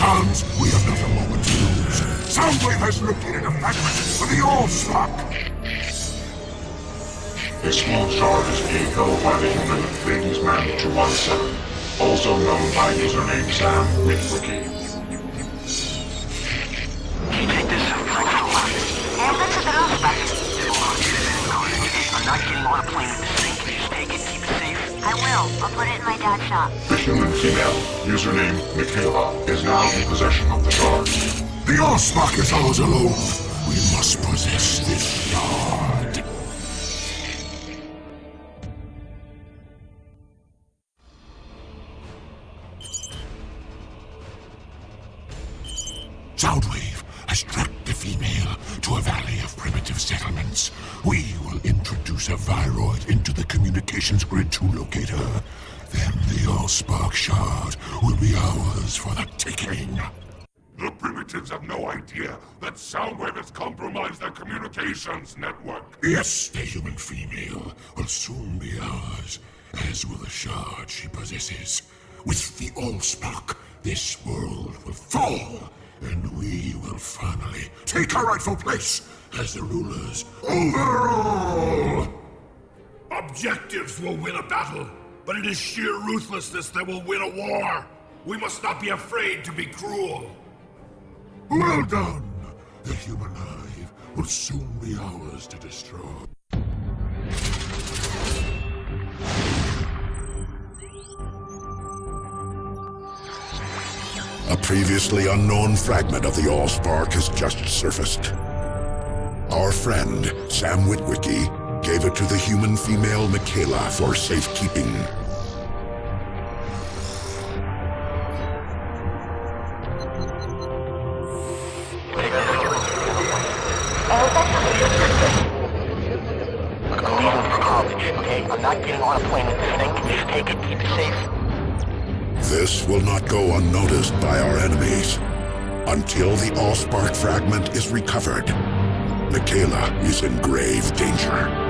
Spartans, we have not a moment to lose. Soundwave has located a fragment of the Allspark. A small shard is being held by the human Ladies Man 217, also known by username Sam Witwicky. Can you take this? Yeah, that's a bit off, but I'm not getting on a plane with this thing. Can you just take it, keep it safe? I will. I'll put it in my dad's shop. The human female, username Michaela, is now in possession of the shard. The Allspark is ours alone. We must possess this shard. Soundwave has tracked the female to a valley of primitive settlements. We will introduce a viroid into the communications grid to locate her. Then the Allspark shard will be ours for the taking. The primitives have no idea that Soundwave has compromised their communications network. Yes, the human female will soon be ours, as will the shard she possesses. With the Allspark, this world will fall, and we will finally take our rightful place as the rulers over all! Objectives will win a battle, but it is sheer ruthlessness that will win a war. We must not be afraid to be cruel. Well done! The human hive will soon be ours to destroy. A previously unknown fragment of the Allspark has just surfaced. Our friend, Sam Witwicky, gave it to the human female Michaela for safekeeping. I'm leaving for college, okay? I'm not getting on a plane with this thing. Can you just take it, keep it safe? This will not go unnoticed by our enemies. Until the Allspark fragment is recovered, Michaela is in grave danger.